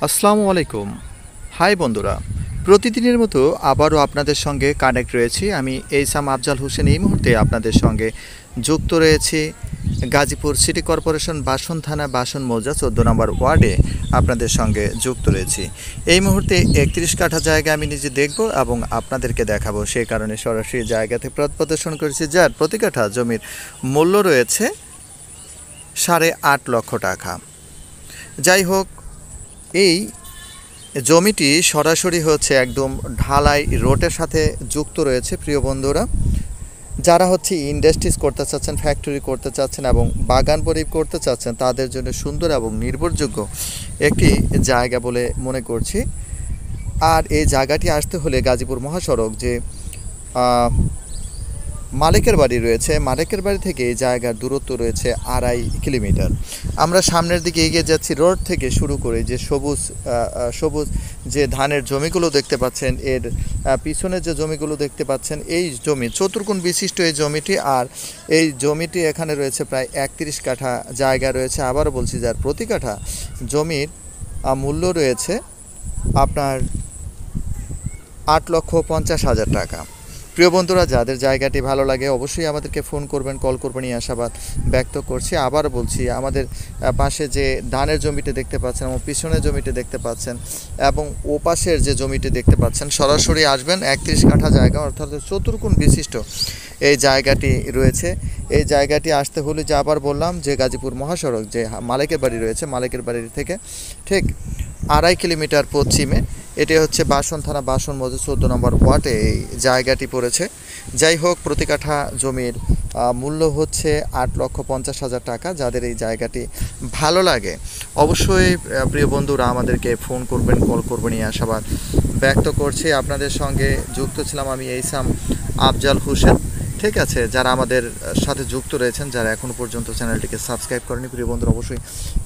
আসসালামু আলাইকুম। হাই বন্ধুরা, প্রতিদিনের মতো আবারও আপনাদের সঙ্গে কানেক্ট রয়েছি। আমি এইসাম আফজাল হোসেন এই মুহূর্তে আপনাদের সঙ্গে যুক্ত রয়েছি গাজীপুর সিটি কর্পোরেশন বাসন থানা বাসন মৌজা 14 নম্বর ওয়ার্ডে আপনাদের সঙ্গে যুক্ত রয়েছি। এই মুহূর্তে 31 কাঠা জায়গা আমি নিজে দেখব এবং আপনাদেরকে দেখাবো, সেই কারণে সরাসরি জায়গাতে পথ প্রদর্শন করেছি, যার প্রতি কাঠা জমির মূল্য রয়েছে 8.5 লক্ষ টাকা। যাই হোক, এই জমিটি সরাসরি হচ্ছে একদম ঢালাই রোডের সাথে যুক্ত রয়েছে। প্রিয় বন্ধুরা, যারা হচ্ছে ইন্ডাস্ট্রিজ করতে চাচ্ছেন, ফ্যাক্টরি করতে চাচ্ছেন এবং বাগান পরিব করতে চাচ্ছেন, তাদের জন্য সুন্দর এবং নির্ভরযোগ্য একটি জায়গা বলে মনে করছি। আর এই জায়গাটি আসতে হলে গাজীপুর মহাসড়ক যে মালিকের বাড়ি রয়েছে, মালিকের বাড়ি থেকে এই জায়গার দূরত্ব রয়েছে 2.5 কিলোমিটার। আমরা সামনের দিকে এগিয়ে যাচ্ছি। রোড থেকে শুরু করে যে সবুজ যে ধানের জমিগুলো দেখতে পাচ্ছেন, এর পিছনে যে জমিগুলো দেখতে পাচ্ছেন, এই জমি চতুর্কোণ বিশিষ্ট এই জমিটি। আর এই জমিটি এখানে রয়েছে প্রায় 31 কাঠা জায়গা রয়েছে। আবারও বলছি, যার প্রতি কাঠা জমির মূল্য রয়েছে আপনার 8,50,000 টাকা। প্রিয় বন্ধুরা, যাদের জায়গাটি ভালো লাগে অবশ্যই আমাদেরকে ফোন করবেন, কল করবেন, এই আশাবাদ ব্যক্ত করছি। আবার বলছি, আমাদের পাশে যে ধানের জমিটি দেখতে পাচ্ছেন এবং পিছনের জমিটি দেখতে পাচ্ছেন এবং ও পাশের যে জমিটি দেখতে পাচ্ছেন, সরাসরি আসবেন। 31 কাঠা জায়গা, অর্থাৎ চতুর্কোণ বিশিষ্ট এই জায়গাটি রয়েছে। এই জায়গাটি আসতে হলে, যে আবার বললাম, যে গাজীপুর মহাসড়ক যে মালিকের বাড়ি রয়েছে, মালিকের বাড়ি থেকে ঠিক 2.5 কিলোমিটার পশ্চিমে, এটি হচ্ছে বাসন থানা বাসন মৌজা 14 নম্বর ওয়ার্ডে এই জায়গাটি পড়েছে। যাই হোক, প্রতি কাঠা জমির মূল্য হচ্ছে 8,50,000 টাকা। যাদের এই জায়গাটি ভালো লাগে অবশ্যই প্রিয় বন্ধুরা আমাদেরকে ফোন করবেন, কল করবেন, এই আশাবাদ ব্যক্ত করছি। আপনাদের সঙ্গে যুক্ত ছিলাম আমি এইসাম আফজাল হোসেন। ঠিক আছে, যারা আমাদের সাথে যুক্ত রয়েছেন, যারা এখনও পর্যন্ত চ্যানেলটিকে সাবস্ক্রাইব করেনি, প্রিয় বন্ধুরা অবশ্যই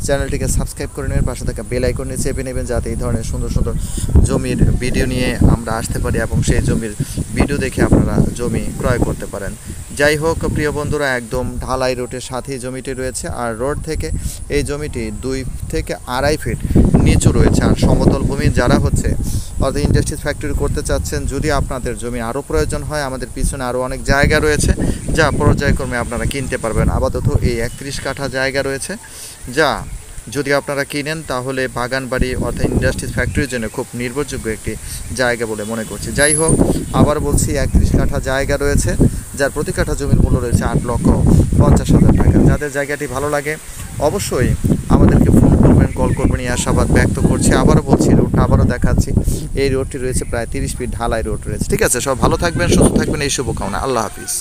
চ্যানেলটিকে সাবস্ক্রাইব করে নেবেন, পাশে থাকা বেল আইকনে চেপে নেবেন, যাতে এই ধরনের সুন্দর সুন্দর জমির ভিডিও নিয়ে আমরা আসতে পারি এবং সেই জমির ভিডিও দেখে আপনারা জমি ক্রয় করতে পারেন। যাই হোক প্রিয় বন্ধুরা, একদম ঢালাই রোডের সাথেই জমিটি রয়েছে। আর রোড থেকে এই জমিটি 2 থেকে 2.5 ফিট নিচু রয়েছে। আর সমতল ভূমি যারা হচ্ছে অর্থাৎ ইন্ডাস্ট্রিজ ফ্যাক্টরি করতে চাচ্ছেন, যদি আপনাদের জমি আরও প্রয়োজন হয়, আমাদের পিছনে আরও অনেক জায়গা রয়েছে যা পর্যায়ক্রমে আপনারা কিনতে পারবেন। আপাতত এই 31 কাঠা জায়গা রয়েছে, যা যদি আপনারা কিনেন তাহলে বাগান বাড়ি অর্থাৎ ইন্ডাস্ট্রিজ ফ্যাক্টরির জন্য খুব নির্ভরযোগ্য একটি জায়গা বলে মনে করছি। যাই হোক, আবার বলছি, 31 কাঠা জায়গা রয়েছে, যার প্রতি কাঠা জমির মূল্য রয়েছে 8,50,000 টাকা। যাদের জায়গাটি ভালো লাগে অবশ্যই আমাদেরকে ফোন করবেন, কল করবেন, এই আশাবাদ ব্যক্ত করছি। আবারও বলছি, রোডটা আবারও দেখাচ্ছি। এই রোডটি রয়েছে প্রায় 30 ফিট ঢালাই রোড রয়েছে। ঠিক আছে, সব ভালো থাকবেন, সুস্থ থাকবেন, এই শুভকামনা। আল্লাহ হাফিজ।